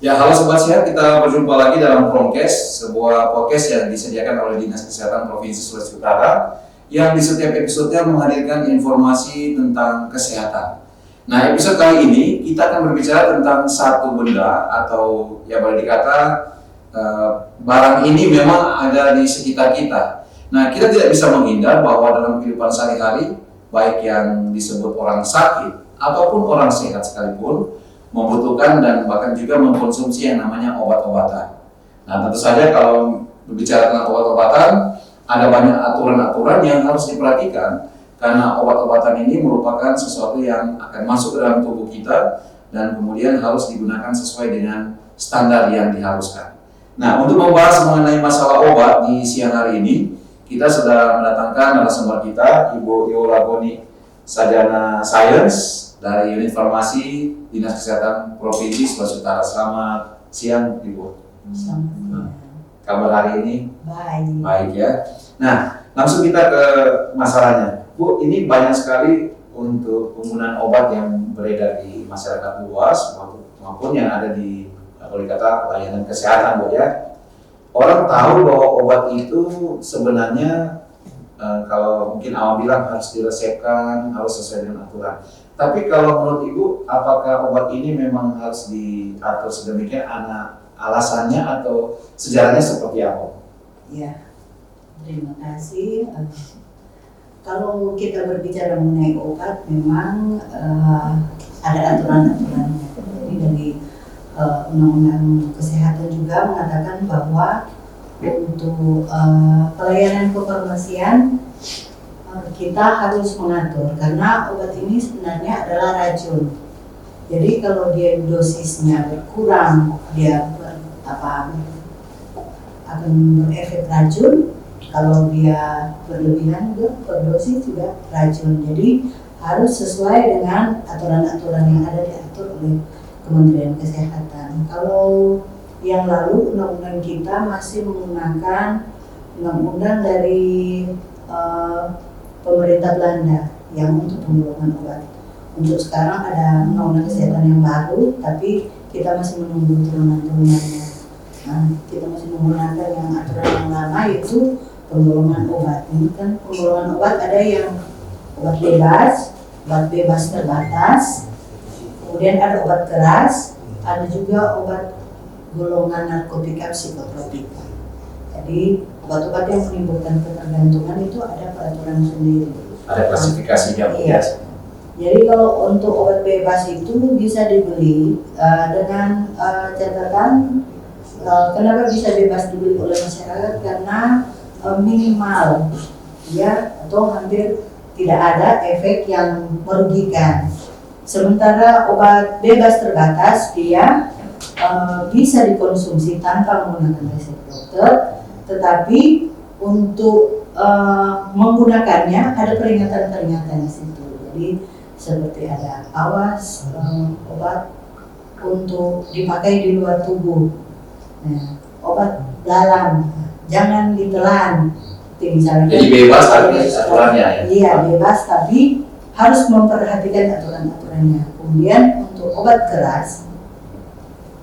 Ya, halo Sobat Sehat, kita berjumpa lagi dalam Promkes, sebuah podcast yang disediakan oleh Dinas Kesehatan Provinsi Sulawesi Utara yang di setiap episodenya menghadirkan informasi tentang kesehatan. Nah, episode kali ini kita akan berbicara tentang satu benda atau ya boleh dikata barang ini memang ada di sekitar kita. Nah, kita tidak bisa menghindar bahwa dalam kehidupan sehari-hari, baik yang disebut orang sakit ataupun orang sehat sekalipun, membutuhkan dan bahkan juga mengkonsumsi yang namanya obat-obatan. Nah, tentu saja kalau berbicara tentang obat-obatan, ada banyak aturan-aturan yang harus diperhatikan karena obat-obatan ini merupakan sesuatu yang akan masuk ke dalam tubuh kita dan kemudian harus digunakan sesuai dengan standar yang diharuskan. Nah, untuk membahas mengenai masalah obat di siang hari ini, kita sudah mendatangkan narasumber kita, Ibu Yola Goni, Sarjana Sains dari Unit Farmasi Dinas Kesehatan Provinsi Sulawesi Utara. Selamat siang, Ibu. Selamat. Kabar hari ini? Baik. Baik ya. Nah, langsung kita ke masalahnya. Bu, ini banyak sekali untuk penggunaan obat yang beredar di masyarakat luas maupun yang ada di boleh kata layanan kesehatan, Bu ya. Orang tahu bahwa obat itu sebenarnya kalau mungkin awam bilang harus diresepkan, harus sesuai dengan aturan. Tapi kalau menurut Ibu, apakah obat ini memang harus diatur sedemikian, alasannya atau sejarahnya seperti apa? Ya, terima kasih. Kalau kita berbicara mengenai obat, memang ada aturan-aturannya. Jadi dari Undang-Undang Kesehatan juga mengatakan bahwa untuk pelayanan kefarmasian kita harus mengatur karena obat ini sebenarnya adalah racun. Jadi kalau dia dosisnya berkurang, dia akan berefek racun. Kalau dia berlebihan, berdosis juga racun. Jadi harus sesuai dengan aturan-aturan yang ada diatur oleh Kementerian Kesehatan. Kalau yang lalu undang-undang kita masih menggunakan undang-undang dari pemerintah Belanda yang untuk penggolongan obat. Untuk sekarang ada undang-undang kesehatan yang baru, tapi kita masih menunggu turunan-turunannya. Nah, kita masih menggunakan yang aturan yang lama, yaitu penggolongan obat. Ini kan penggolongan obat ada yang obat bebas terbatas, kemudian ada obat keras, ada juga obat golongan narkotika psikotropika. Jadi obat-obat yang menimbulkan ketergantungan itu ada peraturan sendiri. Ada klasifikasinya, Bu. Iya. Jadi kalau untuk obat bebas itu bisa dibeli dengan catatan kenapa bisa bebas dibeli oleh masyarakat, karena minimal ya atau hampir tidak ada efek yang merugikan. Sementara obat bebas terbatas dia bisa dikonsumsi tanpa menggunakan resep dokter, tetapi untuk menggunakannya ada peringatan-peringatan di situ. Jadi seperti ada awas obat untuk dipakai di luar tubuh, obat dalam jangan ditelan. Misalnya, jadi bebas tapi aturannya ya? Iya bebas tapi harus memperhatikan aturan-aturannya. Kemudian untuk obat keras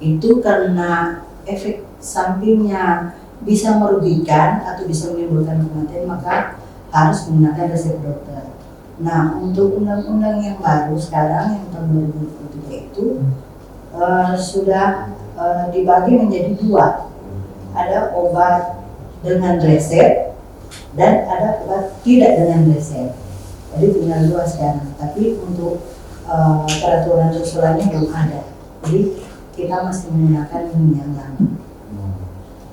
itu karena efek sampingnya bisa merugikan atau bisa menimbulkan kematian, maka harus menggunakan resep dokter. Nah, untuk undang-undang yang baru sekarang yang tahun 2023 itu sudah dibagi menjadi dua. Ada obat dengan resep dan ada obat tidak dengan resep. Jadi tinggal dua sekarang. Tapi untuk peraturan susulannya belum ada. Jadi kita masih menggunakan yang lama.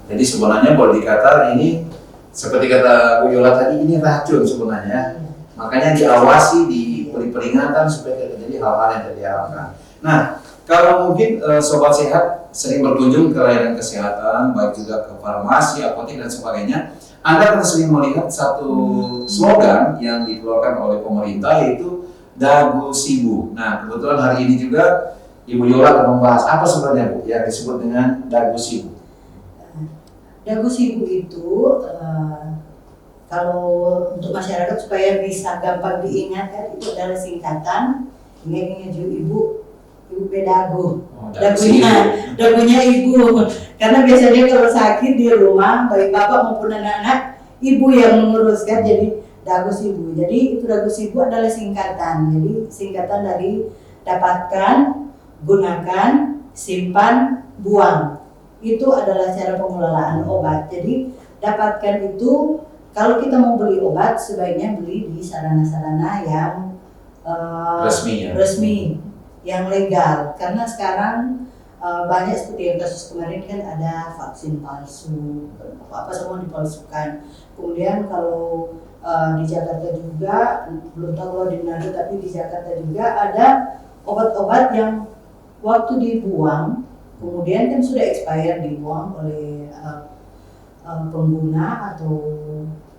Jadi sebenarnya boleh dikata ini seperti kata Bu Yola tadi, ini racun sebenarnya. Makanya diawasi, diberi peringatan supaya tidak terjadi hal-hal yang tidak diharapkan. Nah, kalau mungkin Sobat Sehat sering berkunjung ke layanan kesehatan, baik juga ke farmasi, apotek dan sebagainya, Anda akan sering melihat satu slogan yang dikeluarkan oleh pemerintah, yaitu Dagu Sibu. Nah, kebetulan hari ini juga Ibu Yola akan membahas apa sebenarnya, Bu, yang disebut dengan Dagu Sibu. Dagu Sibu itu kalau untuk masyarakat supaya bisa gampang diingat kan, itu adalah singkatan. Ingat-ingat Ibu ibu pedago. Dagunya. Dagunya ibu. Karena biasanya kalau sakit di rumah, baik bapak maupun anak-anak, ibu yang menguruskan, jadi dagus ibu. Jadi itu dagus ibu adalah singkatan. Jadi singkatan dari dapatkan, gunakan, simpan, buang. Itu adalah cara pengelolaan obat. Jadi dapatkan itu kalau kita mau beli obat sebaiknya beli di sarana-sarana yang resmi, yang legal. Karena sekarang banyak seperti yang kasus kemarin kan ada vaksin palsu, apa semua dipalsukan. Kemudian kalau di Jakarta juga, belum tahu kalau di Manado, tapi di Jakarta juga ada obat-obat yang waktu dibuang, kemudian kan sudah expired, dibuang oleh pengguna atau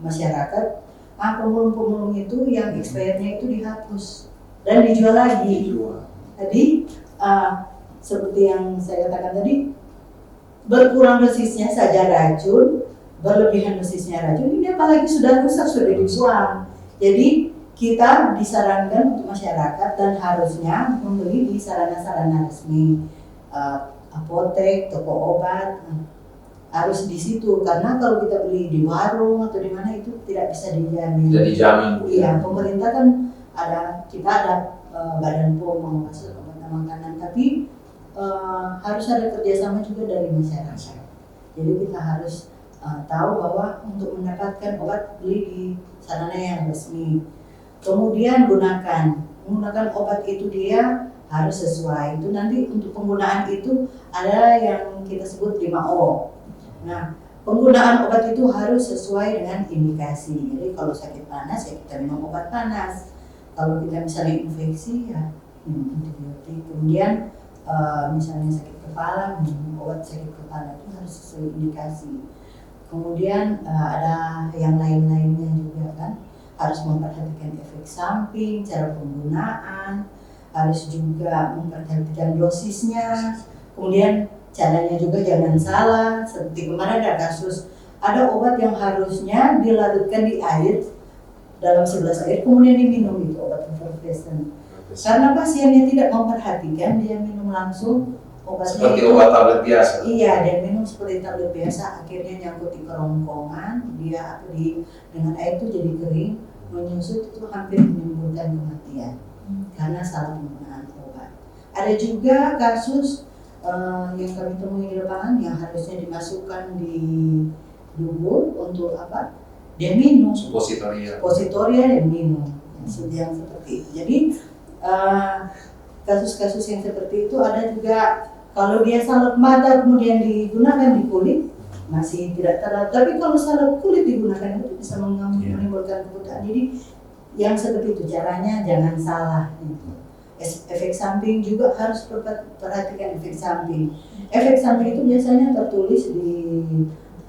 masyarakat. Pemulung-pemulung itu yang expirednya itu dihapus dan dijual lagi. Jadi seperti yang saya katakan tadi, berkurang dosisnya saja racun, berlebihan dosisnya racun, ini apalagi sudah rusak, sudah dibuang. Jadi kita disarankan untuk masyarakat dan harusnya membeli di sarana-sarana resmi, apotek, toko obat, harus di situ. Karena kalau kita beli di warung atau di mana itu tidak bisa dijamin. Tidak dijamin. Iya, pemerintah kan kita ada Badan POM mengatur obat makanan, tapi harus ada kerjasama juga dari masyarakat. Jadi kita harus tahu bahwa untuk mendapatkan obat beli di sarana yang resmi. Kemudian menggunakan obat itu dia harus sesuai. Itu nanti untuk penggunaan itu ada yang kita sebut 5O. Nah, penggunaan obat itu harus sesuai dengan indikasi. Jadi kalau sakit panas ya kita minum obat panas. Kalau kita misalnya infeksi ya minum antibiotik. Kemudian misalnya sakit kepala, minum obat sakit kepala itu harus sesuai indikasi. Kemudian ada yang lain-lainnya juga kan, harus memperhatikan efek samping, cara penggunaan, harus juga memperhatikan dosisnya. Kemudian caranya juga jangan salah. Seperti kemarin ada kasus, ada obat yang harusnya dilarutkan di air dalam 11 air, kemudian diminum, itu obat effervescent. Karena pasiennya tidak memperhatikan, dia minum langsung obatnya seperti itu, obat tablet biasa. Iya, dia minum seperti tablet biasa, akhirnya nyangkut di kerongkongan, dia dengan air itu jadi kering, menyusut, itu hampir menimbulkan kematian karena salah penggunaan obat. Ada juga kasus yang kami temui di lapangan yang harusnya dimasukkan di dubur untuk apa? Dia minum. Supositoria dia minum. Yang seperti itu. Jadi kasus-kasus yang seperti itu ada juga. Kalau dia salep mata kemudian digunakan di kulit masih tidak terlalu. Tapi kalau salep kulit digunakan itu bisa menimbulkan kebutaan. Jadi yang seperti itu caranya jangan salah. Efek samping juga harus perhatikan efek samping. Efek samping itu biasanya tertulis di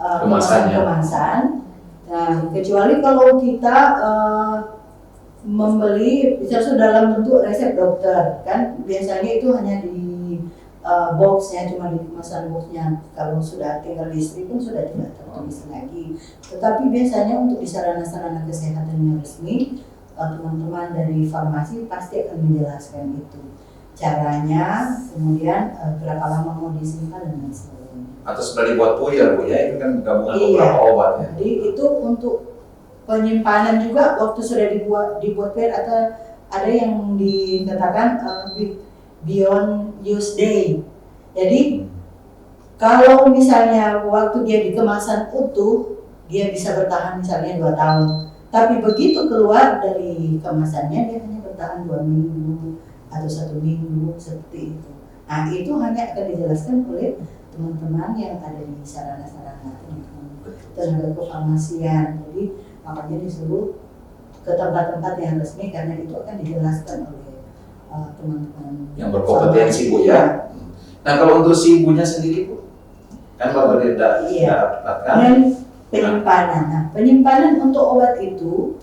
kemasan. Nah, kecuali kalau kita membeli misalnya dalam bentuk resep dokter, kan biasanya itu hanya di boxnya, cuma di kemasan boxnya. Kalau sudah tinggal listrik pun sudah tidak tertulis lagi. Tetapi biasanya untuk di sarana-sarana kesehatan yang resmi, teman-teman dari farmasi pasti akan menjelaskan itu caranya, kemudian berapa lama mau disimpan dan lain sebagainya. Atau sudah dibuat puyer, Bu ya, itu kan gabungan beberapa obat ya. Jadi itu untuk penyimpanan juga waktu sudah dibuat puyer, atau ada yang dikatakan beyond use day. Jadi kalau misalnya waktu dia di kemasan utuh, dia bisa bertahan misalnya 2 tahun. Tapi begitu keluar dari kemasannya, dia hanya bertahan 2 minggu atau 1 minggu, seperti itu. Nah, itu hanya akan dijelaskan oleh teman-teman yang ada di sarana-sarana tenaga kefarmasian. Jadi makanya disuruh ke tempat-tempat yang resmi, karena itu akan dijelaskan oleh teman-teman yang berkompetensi, Bu ya. Nah, kalau untuk si ibunya sendiri, Bu, kan Bapak tidak dapatkan. Dan penyimpanan. Nah, penyimpanan untuk obat itu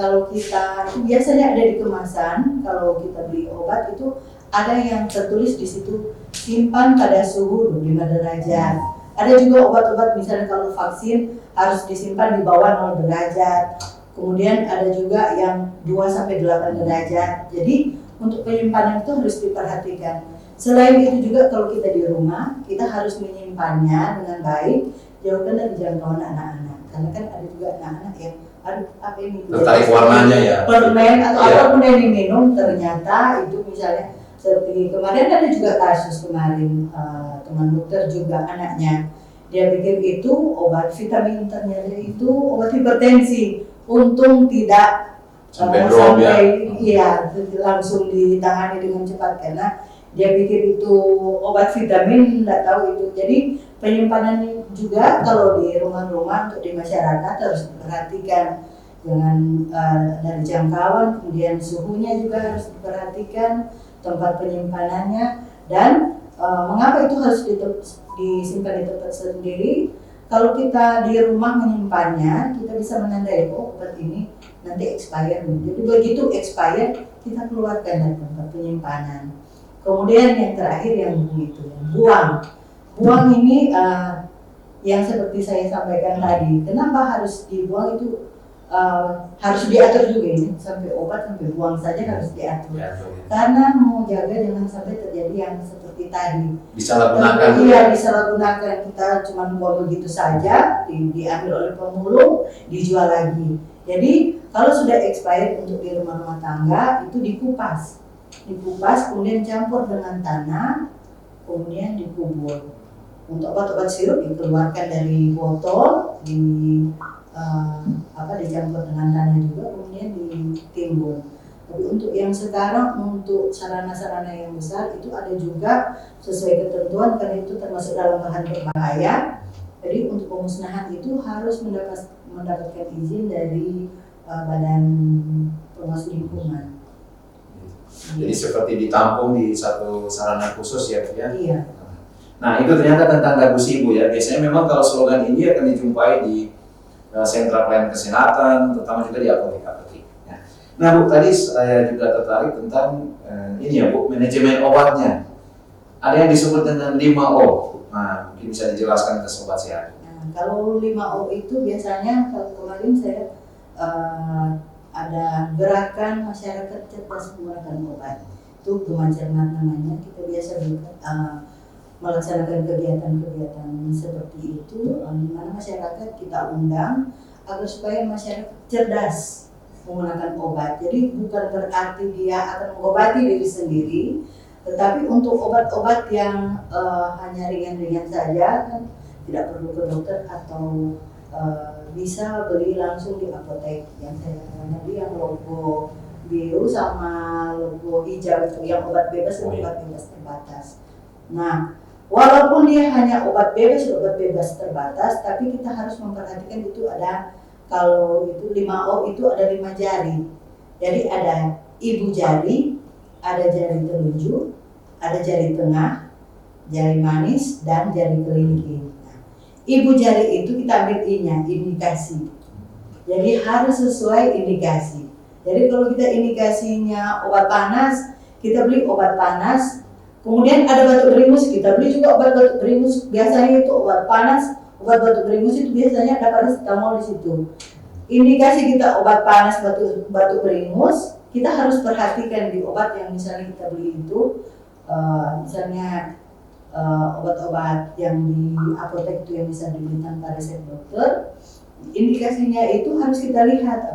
kalau kita biasanya ada di kemasan. Kalau kita beli obat itu ada yang tertulis di situ simpan pada suhu 25 derajat. Ada juga obat-obat misalnya kalau vaksin harus disimpan di bawah 0 derajat. Kemudian ada juga yang 2 sampai 8 derajat. Jadi untuk penyimpanan itu harus diperhatikan. Selain itu juga kalau kita di rumah, kita harus menyimpannya dengan baik, jauhkan dari jangkauan anak-anak. Karena kan ada juga anak-anak yang aduh apa ini? Tertarik warnanya ya. Permen atau Iya. apapun yang diminum, ternyata itu misalnya seperti kemarin ada juga kasus kemarin teman dokter juga anaknya dia pikir itu obat vitamin, ternyata itu obat hipertensi. Untung tidak Sampai drop ya. iya langsung ditangani dengan cepat karena dia pikir itu obat vitamin, tidak tahu itu. Jadi penyimpanan juga kalau di rumah-rumah untuk di masyarakat harus diperhatikan dengan dari jangkauan, kemudian suhunya juga harus diperhatikan, tempat penyimpanannya, dan mengapa itu harus disimpan di tempat sendiri. Kalau kita di rumah menyimpannya, kita bisa menandai obat ini nanti expired. Jadi begitu expired, kita keluarkan dari tempat penyimpanan. Kemudian yang terakhir yang begitu, buang. Buang ini yang seperti saya sampaikan tadi. Kenapa harus dibuang itu? Harus diatur juga ini, sampai obat sampai buang saja harus diatur. Karena mau jaga jangan sampai terjadi yang seperti tadi. Disalahgunakan. Iya, disalahgunakan. Kita cuma buang begitu saja, diambil oleh pemulung, dijual lagi. Jadi kalau sudah expired untuk di rumah-rumah tangga itu dikupas, kemudian campur dengan tanah, kemudian dikubur. Untuk obat-obat sirup dikeluarkan dari botol, dicampur dengan tanah juga, kemudian ditimbun. Tapi untuk yang sekarang, untuk sarana-sarana yang besar itu ada juga sesuai ketentuan karena itu termasuk dalam bahan berbahaya. Jadi untuk pemusnahan itu harus mendapatkan izin dari Badan Pengawas Lingkungan. Jadi seperti ditampung di satu sarana khusus ya, Bu ya. Iya. Nah itu ternyata tentang dagu sibu ya. Biasanya memang kalau slogan ini akan dijumpai di sentra pelayanan kesehatan, terutama juga di apotek-apotek. Ya. Nah Bu, tadi saya juga tertarik tentang ini ya Bu, manajemen obatnya. Ada yang disebut dengan 5O. Nah mungkin bisa dijelaskan ke sobat sehat. Nah, kalau 5O itu biasanya kalau kemarin saya ada gerakan masyarakat cerdas menggunakan obat. Itu Gema Cermat namanya. Kita biasa melaksanakan kegiatan-kegiatan seperti itu, di mana masyarakat kita undang agar supaya masyarakat cerdas menggunakan obat. Jadi bukan berarti dia akan mengobati diri sendiri, tetapi untuk obat-obat yang hanya ringan-ringan saja, kan tidak perlu ke dokter atau bisa beli langsung di apotek. Yang saya katakan tadi yang logo biru sama logo hijau itu yang obat bebas dan obat bebas terbatas. Nah, walaupun dia hanya obat bebas terbatas, tapi kita harus memperhatikan itu ada, kalau itu 5O itu ada 5 jari. Jadi ada ibu jari, ada jari telunjuk, ada jari tengah, jari manis, dan jari kelingking. Nah, ibu jari itu kita ambil I-nya, indikasi. Jadi harus sesuai indikasi. Jadi kalau kita indikasinya obat panas, kita beli obat panas. Kemudian ada batuk beringus, kita beli juga obat batuk beringus. Biasanya itu obat panas, obat batuk beringus itu biasanya ada paracetamol di situ. Indikasi kita obat panas, batuk beringus, kita harus perhatikan di obat yang misalnya kita beli itu, misalnya obat-obat yang di apotek itu yang bisa dibeli tanpa resep dokter. Indikasinya itu harus kita lihat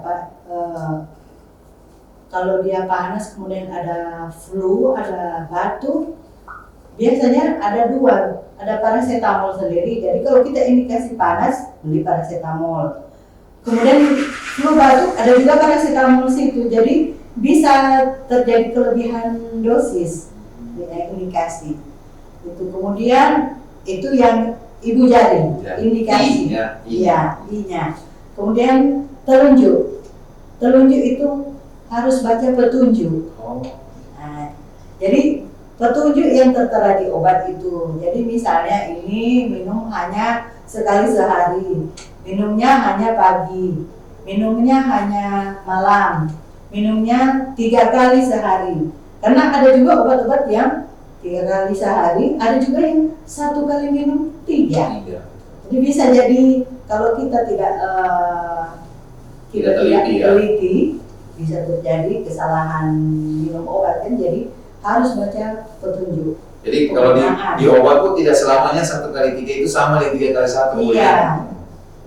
kalau dia panas kemudian ada flu, ada batuk, biasanya ada dua, ada paracetamol sendiri. Jadi kalau kita indikasi panas, beli paracetamol. Kemudian flu batuk ada juga paracetamol situ. Jadi bisa terjadi kelebihan dosis dengan indikasi. Itu kemudian itu yang ibu jari, indikasi. Iya, I-nya. Kemudian telunjuk. Telunjuk itu harus baca petunjuk. Nah, jadi petunjuk yang tertera di obat itu. Jadi misalnya ini minum hanya sekali sehari, minumnya hanya pagi, minumnya hanya malam, minumnya 3 kali sehari. Karena ada juga obat-obat yang 3 kali sehari, ada juga yang 1 kali minum 3. Jadi bisa jadi kalau kita kita Tidak teliti, tidak teliti, bisa terjadi kesalahan minum obat kan, jadi harus baca petunjuk. Jadi kalau di obat pun tidak selamanya 1 kali 3 itu sama dengan 3 kali 1. Iya,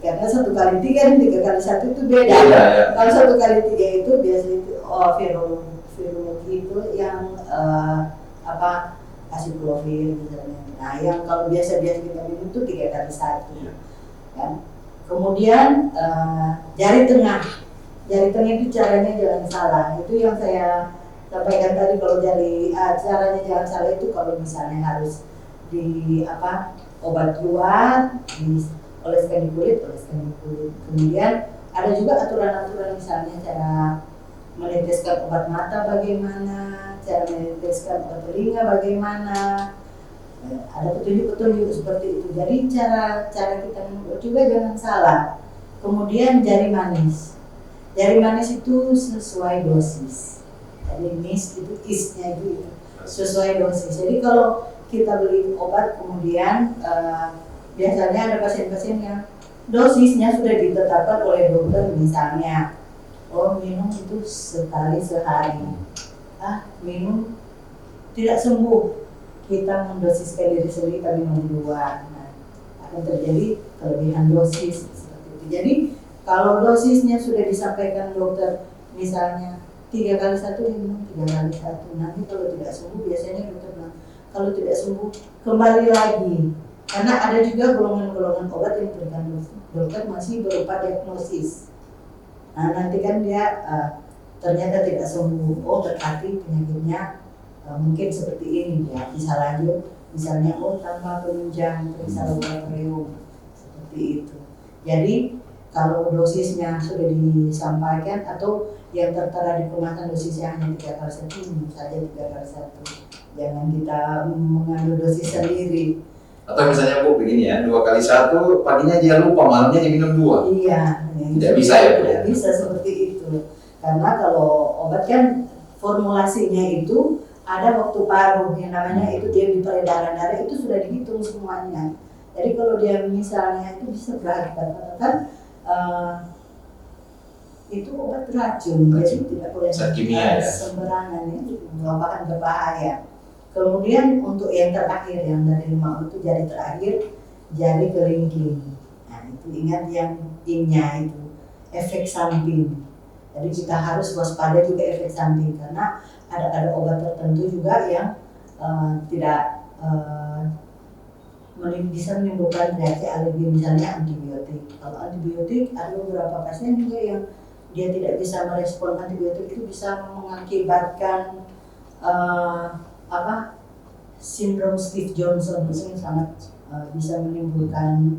karena 1 kali 3 dan 3 kali 1 itu beda. Beda, ya. Kalau 1 kali 3 itu biasanya itu virologi itu yang aciklofir misalnya. Nah, yang kalau biasa-biasa kita minum itu 3 kali 1. Iya. Kan? Kemudian jari tengah itu caranya jangan salah. Itu yang saya sampaikan tadi, kalau caranya jangan salah itu kalau misalnya harus obat luar oleskan di kulit. Kemudian ada juga aturan-aturan, misalnya cara meneteskan obat mata bagaimana, cara meneteskan obat telinga bagaimana. Ada petunjuk-petunjuk seperti itu. Jadi cara kita minum juga jangan salah. Kemudian jari manis itu sesuai dosis. Jadi itu isnya itu sesuai dosis. Jadi kalau kita beli obat kemudian biasanya ada pasien-pasien yang dosisnya sudah ditetapkan oleh dokter, misalnya minum itu sekali sehari, minum tidak sembuh, kita mendosiskan diri sendiri tapi minum 2. Nah, akan terjadi kelebihan dosis seperti itu. Jadi kalau dosisnya sudah disampaikan dokter, misalnya 3 kali 1 minum 3 kali 1. Nanti kalau tidak sembuh, biasanya dokter bilang kalau tidak sembuh kembali lagi. Karena ada juga golongan-golongan obat yang diberikan dokter masih berupa diagnosis. Nah, nanti kan dia ternyata tidak sembuh. Berarti penyakitnya mungkin seperti ini, ya bisa lanjut. Misalnya tambah penunjang, periksa laboratorium, seperti itu. Jadi kalau dosisnya sudah disampaikan atau yang tertera di kemasan dosisnya hanya 3 kali 1, minum saja 3 kali 1. Jangan kita mengambil dosis sendiri. Atau misalnya Bu begini ya, 2 kali 1, paginya dia lupa, malamnya dia minum 2. Iya, tidak bisa ya Bu? Tidak bisa seperti itu. Karena kalau obat kan formulasinya itu ada waktu paruh, yang namanya itu dia di peredaran darah itu sudah dihitung semuanya. Jadi kalau dia misalnya itu bisa berakibat kan itu obat racun, jadi tidak boleh sembarangan, itu merupakan berbahaya. Kemudian untuk yang terakhir, yang dari 5 itu jari terakhir, jari kelingking. Nah itu ingat yang innya itu efek samping. Jadi kita harus waspada juga efek samping, karena ada obat tertentu juga yang tidak bisa menimbulkan reaksi alergi, misalnya antibiotik. Kalau antibiotik ada beberapa pasien juga yang dia tidak bisa merespon antibiotik, itu bisa mengakibatkan sindrom Steve Johnson, itu sangat bisa menimbulkan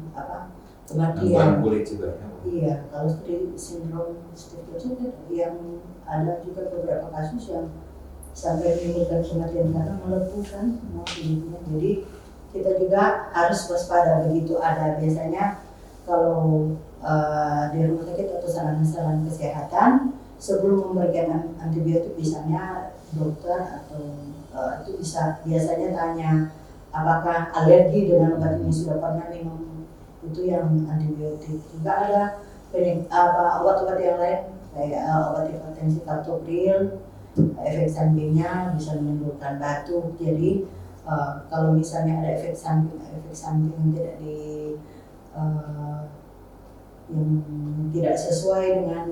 kematian. Kulit juga. Iya, kalau sindrom Steve Johnson yang ada juga beberapa kasus yang sampai menimbulkan kematian karena melepuhkan semua kulitnya. Jadi kita juga harus waspada begitu ada biasanya kalau di rumah sakit atau sarana-sarana kesehatan sebelum memberikan antibiotik, misalnya dokter atau itu bisa biasanya tanya apakah alergi dengan obat ini, sudah pernah minum itu yang antibiotik. Juga ada obat-obat yang lain kayak obat hipertensi captopril, efek sampingnya bisa menimbulkan batuk. Jadi kalau misalnya ada efek samping yang tidak yang tidak sesuai dengan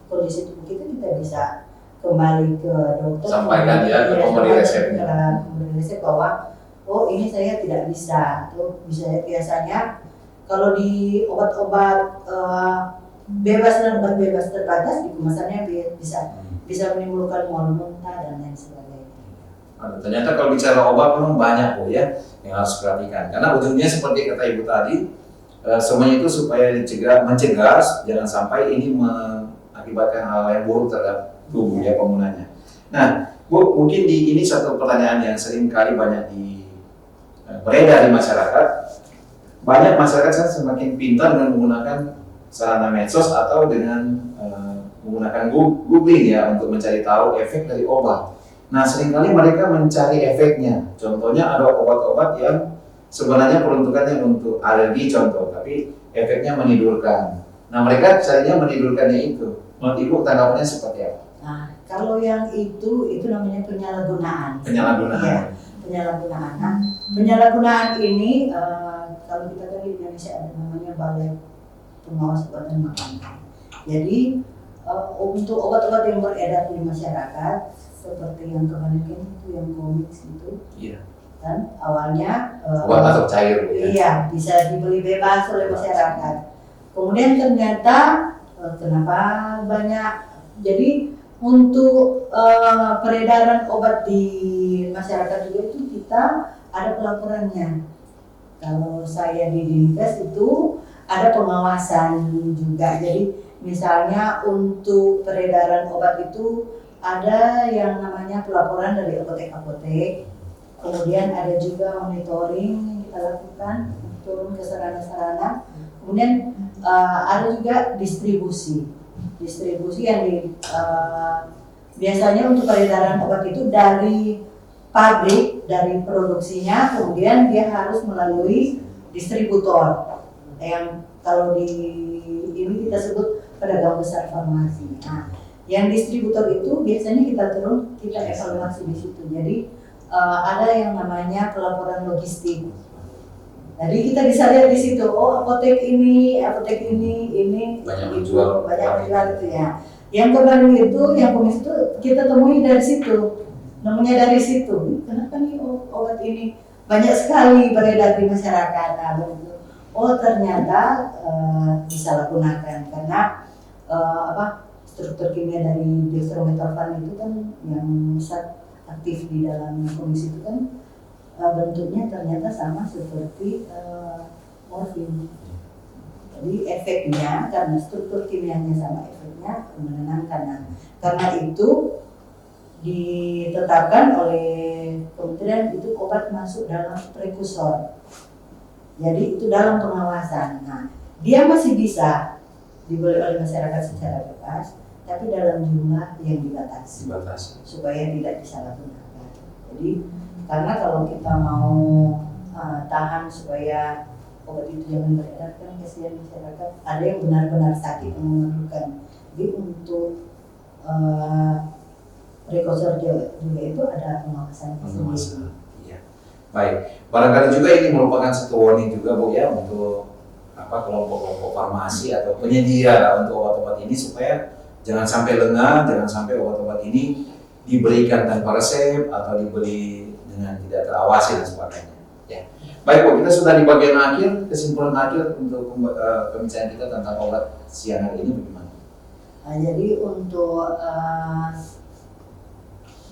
kondisi tubuh kita bisa kembali ke dokter, sampaikan ya ke pemberi resepnya, resep bahwa ini saya tidak bisa, atau biasanya kalau di obat-obat bebas dan obat bebas terbatas di kemasannya bisa menimbulkan mual muntah dan lain sebagainya. Ternyata kalau bicara obat memang banyak Bu ya yang harus perhatikan, karena ujungnya seperti kata Ibu tadi, semuanya itu supaya mencegah jangan sampai ini mengakibatkan hal yang buruk terhadap tubuh ya penggunanya. Nah, Bu, mungkin ini satu pertanyaan yang sering kali banyak beredar di masyarakat. Banyak masyarakat kan semakin pintar dengan menggunakan sarana medsos atau dengan menggunakan googling ya untuk mencari tahu efek dari obat. Nah, seringkali mereka mencari efeknya. Contohnya ada obat-obat yang sebenarnya peruntukannya untuk alergi contoh, tapi efeknya menidurkan. Nah mereka caranya menidurkannya itu. Menurut Ibu tanggapannya seperti apa? Nah, kalau yang itu namanya penyalahgunaan. Penyalahgunaan. Iya, penyalahgunaan. Nah, penyalahgunaan ini kalau kita kan di Indonesia ada namanya Balai Pengawas Obat dan Makanan. Jadi untuk obat-obat yang beredar di masyarakat seperti yang kemarin itu yang komik itu, Iya. kan awalnya Obat atau cair. Ya? iya bisa dibeli bebas oleh masyarakat. Kemudian ternyata kenapa banyak, jadi untuk peredaran obat di masyarakat juga itu kita ada pelaporannya. Kalau saya di Dinkes itu ada pengawasan juga. Jadi misalnya untuk peredaran obat itu ada yang namanya pelaporan dari apotek-apotek. Kemudian ada juga monitoring yang kita lakukan turun ke sarana-sarana. Kemudian ada juga distribusi yang biasanya untuk peredaran obat itu dari pabrik, dari produksinya, kemudian dia harus melalui distributor yang kalau di ini kita sebut pedagang besar farmasi. Nah, yang distributor itu biasanya kita evaluasi di situ. Jadi ada yang namanya pelaporan logistik. Jadi kita bisa lihat di situ, oh apotek ini banyak menjual itu ya. Yang kemarin itu, yang komis itu kita temui dari situ, namanya dari situ. Kenapa nih obat ini banyak sekali beredar di masyarakat? Nah, begitu. Oh ternyata disalahgunakan karena struktur kimia dari dextromethorphan itu kan yang zat aktif di dalam komisi itu kan bentuknya ternyata sama seperti morfin. Jadi efeknya karena struktur kimianya sama, efeknya menenangkan. Nah, karena itu ditetapkan oleh kementerian itu obat masuk dalam prekursor. Jadi itu dalam pengawasan. Nah, dia masih bisa dibeli oleh masyarakat secara bebas, tapi dalam jumlah yang dibatasi. Supaya tidak disalahgunakan. Jadi karena kalau kita mau tahan supaya obat itu jangan beredar, kan kasihan masyarakat. Ada yang benar-benar sakit yang memerlukan. Jadi untuk prekursor juga itu ada pengawasan sendiri. Iya. Baik. Barangkali juga ini merupakan satu warning juga Bu ya untuk kelompok-kelompok farmasi atau penyedia untuk obat-obat ini supaya jangan sampai lengah, jangan sampai obat-obat ini diberikan tanpa resep atau dibeli dengan tidak terawasi dan sebagainya. Ya. Baik Bu, kita sudah di bagian akhir, kesimpulan akhir untuk pembicaraan kita tentang obat siang hari ini bagaimana? Nah, jadi untuk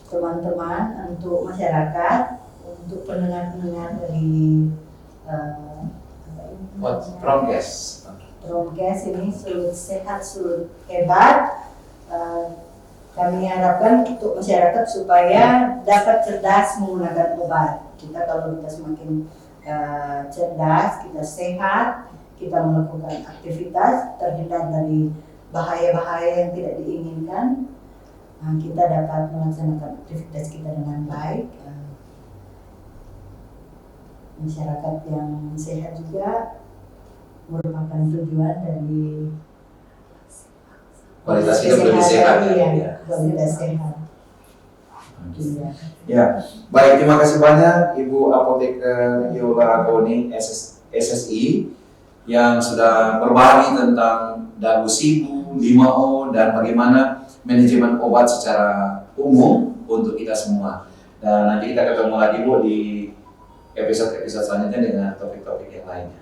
teman-teman, untuk masyarakat, untuk pendengar-pendengar dari Promkes ini sulut sehat, sulut hebat. Kami harapkan untuk masyarakat supaya dapat cerdas menggunakan obat. Kalau kita semakin cerdas, kita sehat, kita melakukan aktivitas, terhindar dari bahaya-bahaya yang tidak diinginkan, kita dapat melaksanakan aktivitas kita dengan baik. Masyarakat yang sehat juga merupakan tujuan dari kualitas hidup lebih sehat. Ya, kualitas sehat. Ya, baik, terima kasih banyak Ibu Apoteker Yola Goni SSI yang sudah berbagi tentang dagu sibu, 5O, dan bagaimana manajemen obat secara umum untuk kita semua. Dan nanti kita ketemu lagi Bu di episode-episode selanjutnya dengan topik-topik yang lainnya.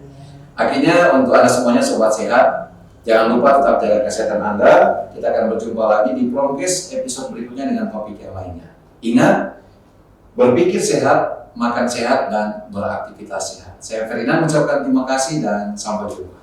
Akhirnya untuk Anda semuanya sobat sehat, jangan lupa tetap jaga kesehatan Anda. Kita akan berjumpa lagi di Promkes episode berikutnya dengan topik yang lainnya. Ingat, berpikir sehat, makan sehat, dan beraktivitas sehat. Saya Ferdinand mengucapkan terima kasih dan sampai jumpa.